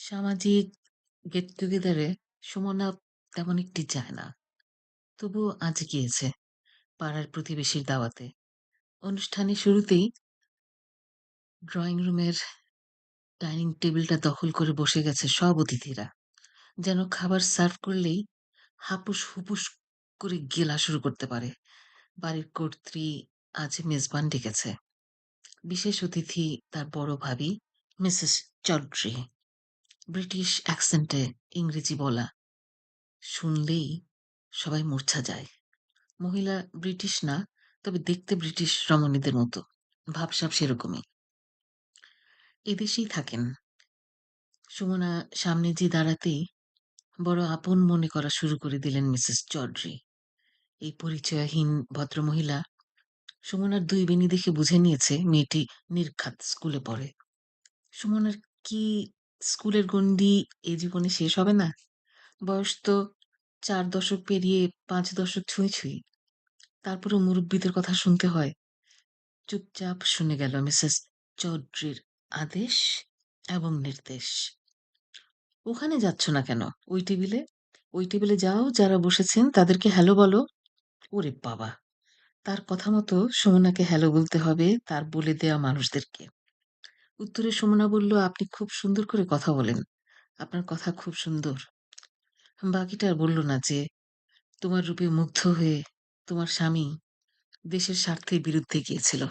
সামাজিক গেট টুগেদারে সুমনা তেমন একটি যায় না। তবুও আজ গিয়েছে পাড়ার প্রতিবেশীর দাওয়াতে। অনুষ্ঠানের শুরুতেই ড্রয়িং রুমের ডাইনিং টেবিলটা দখল করে বসে গেছে সব অতিথিরা। যেন খাবার সার্ভ করলেই হাপুস হুপুস করে গেলা শুরু করতে পারে। বাড়ির কর্ত্রী আজ মেজবান ডেকেছে। বিশেষ অতিথি তার বড় ভাবি মিসেস চৌধুরী। ব্রিটিশ অ্যাকসেন্টে ইংরেজি বলা শুনলেই সবাই মূর্ছা যায়। মহিলা ব্রিটিশ না, তবে দেখতে ব্রিটিশ রমণীদের মতো। ভাবসাব সেরকমই। এদেশেই থাকেন। সুমনা সামনে যে দাঁড়াতেই বড় আপন মনে করা শুরু করে দিলেন মিসেস চৌধুরী। এই পরিচয়হীন ভদ্রমহিলা সুমনার দুই বেনি দেখে বুঝে নিয়েছে মেয়েটি নির্ঘাত স্কুলে পড়ে। সুমনার কি স্কুলের গণ্ডি এ জীবনে শেষ হবে না? বয়স তো 4 দশক পেরিয়ে 5 দশক ছুঁই ছুঁই। তারপরেও মুরব্বীদের কথা শুনতে হয়। চুপচাপ শুনে গেল মিসেস চৌধুরীর আদেশ এবং নির্দেশ। ওখানে যাচ্ছ না কেন? ওই টেবিলে ওই টেবিলে যাও, যারা বসেছেন তাদেরকে হ্যালো বলো। ওরে বাবা! তার কথা মতো সুমনাকে হ্যালো বলতে হবে তার বলে দেয়া মানুষদেরকে। উত্তরে সুমনা বলল, আপনি খুব সুন্দর করে কথা বলেন। আপনার কথা খুব সুন্দর। বাকিটা আর বলল না যে তোমার রূপে মুগ্ধ হয়ে তোমার স্বামী দেশের স্বার্থের বিরুদ্ধে গিয়েছিল।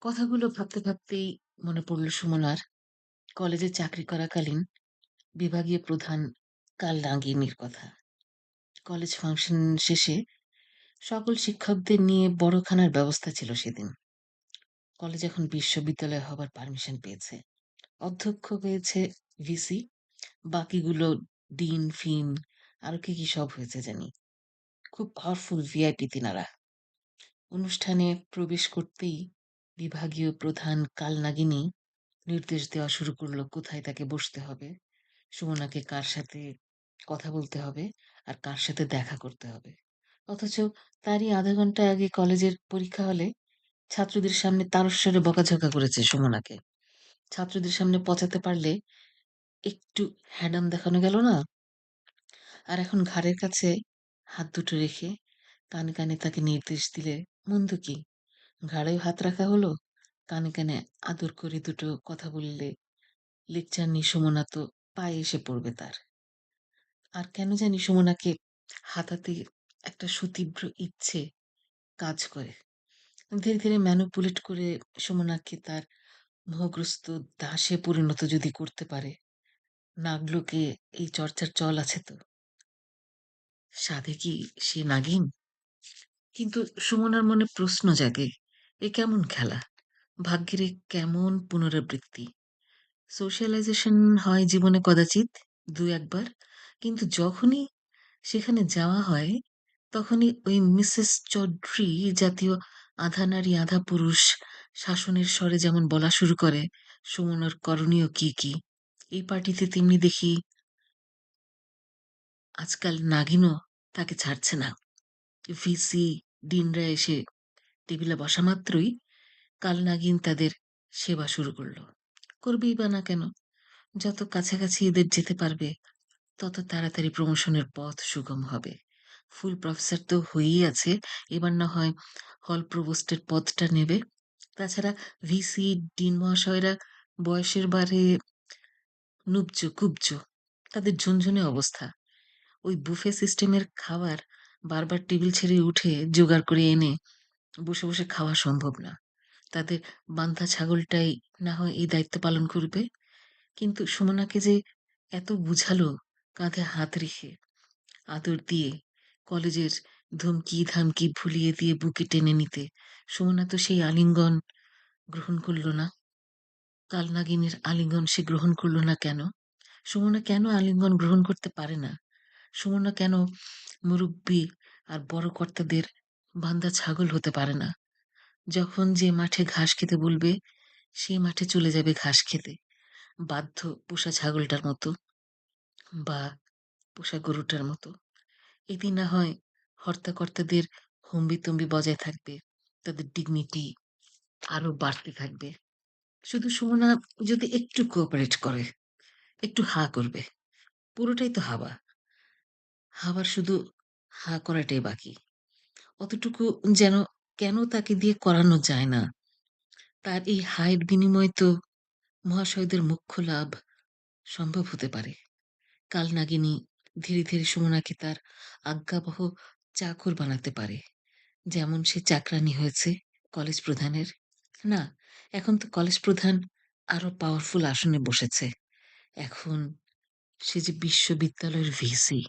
কথাগুলো ভাবতে ভাবতেই মনে পড়ল সুমনার কলেজে চাকরি করাকালীন বিভাগীয় প্রধান কাল নাগিনীর কথা। কলেজ ফাংশন শেষে সকল শিক্ষকদের নিয়ে বড়খানার ব্যবস্থা ছিল সেদিন। কলেজ এখন বিশ্ববিদ্যালয় হবার পারমিশন পেয়েছে। অধ্যক্ষ হয়েছে ভিসি, বাকিগুলো ডিন ফিন আরো কি কি সব হয়েছে জানি। খুব পাওয়ারফুল ভিআইপি তিনারা। অনুষ্ঠানে প্রবেশ করতেই বিভাগীয় প্রধান কালনাগিনী নির্দেশ দেওয়া শুরু করলো কোথায় তাকে বসতে হবে, সুমনাকে কার সাথে কথা বলতে হবে, আর কার সাথে দেখা করতে হবে। অথচ তারই আধা ঘন্টা আগে কলেজের পরীক্ষা হলে ছাত্রদের সামনে তারস্বরে বকাঝকা করেছে সুমনাকে। ছাত্রদের সামনে পচাতে পারলে একটু হ্যাডাম দেখানো গেল না? আর এখন ঘাড়ের কাছে হাত দুটো রেখে কানে কানে তাকে নির্দেশ দিলে মন্দ কি? ঘাড়েও হাত রাখা হলো, কানে কানে আদর করে দুটো কথা বললে লেকচার সুমনা তো পায়ে এসে পড়বে তার। আর কেন জানি সুমনাকে হাতাতে একটা সুতীব্র ইচ্ছে কাজ করে। ধীরে ধীরে ম্যানুপুলেট করে সুমনাকে তার মোহগ্রস্ত দাসে পরিণত যদি করতে পারে, নাগলোকে এই চর্চার চল আছে তো। সাধে কি সে নাগিন? কিন্তু সুমনার মনে প্রশ্ন জাগে, এ কেমন খেলা? ভাগ্যের এ কেমন পুনরাবৃত্তি? সোশ্যালাইজেশন হয় জীবনে কদাচিৎ দু একবার, কিন্তু যখনই সেখানে যাওয়া হয় তখনই ওই মিসেস চৌধুরী জাতীয় আধা নারী আধা পুরুষ শাসনের স্বরে যেমন বলা শুরু করে সুমনার করণীয় কি কি। এই পার্টিতে তেমনি দেখি আজকাল নাগিনও তাকে ছাড়ছে না। ভিসি ডিনরা এসে টেবিলে বসা মাত্রই কাল নাগিন তাদের সেবা শুরু করলো। করবেই বা না কেন? যত কাছাকাছি এদের যেতে পারবে তত তাড়াতাড়ি প্রমোশনের পথ সুগম হবে। ফুল প্রফেসর তো হয়েই আছে, এবার না হয় হল প্রভোস্টের পদটা নেবে। তাছাড়া ভিসি ডিন মহাশয়রা বয়সের বারে নুবজ কুবজ, তাদের ঝুনঝুনে অবস্থা। ওই বুফে সিস্টেমের খাবার বারবার টেবিল ছেড়ে উঠে জোগাড় করে এনে বসে বসে খাওয়া সম্ভব না। তাদের বান্ধা ছাগলটাই না হয় এই দায়িত্ব পালন করবে। কিন্তু সুমনাকে যে এত বুঝালো কাঁধে হাত রেখে আদর দিয়ে কলেজের ধমকি ধামকি ভুলিয়ে দিয়ে বুকে টেনে নিতে, সুমনা তো সেই আলিঙ্গন গ্রহণ করল না। কালনাগিনীর আলিঙ্গন সে গ্রহণ করল না কেন? সুমনা কেন আলিঙ্গন গ্রহণ করতে পারে না? সুমনা কেন মুরব্বী আর বড় কর্তাদের বান্ধা ছাগল হতে পারে না? যখন যে মাঠে ঘাস খেতে বলবে সেই মাঠে চলে যাবে ঘাস খেতে, বাধ্য পোষা ছাগলটার মতো বা পোষা গরুটার মতো। এদিন না হয় হর্তাকর্তাদের হম্বিতম্বি বজায় থাকবে, তাদের ডিগনিটি আরো বাড়তে থাকবে। শুধু সুমনা যদি একটু কোঅপারেট করে, একটু হা করবে। পুরোটাই তো হাওয়া। হাওয়ার শুধু হা করাটাই বাকি। অতটুকু যেন কেন তাকে দিয়ে করানো যায় না? তার এই হায়ের বিনিময়ে তো মহাশয়দের মোক্ষ লাভ সম্ভব হতে পারে। কাল নাগিনী ধীরে, ধীরে সুমনাকে তার আজ্ঞাবহ চাকর বানাতে পারে। যেমন সে চাকরানী হয়েছে কলেজ প্রধানের। না, এখন তো কলেজ প্রধান আরো পাওয়ারফুল আসনে বসেছে। এখন সে যে বিশ্ববিদ্যালয়ের ভিসি।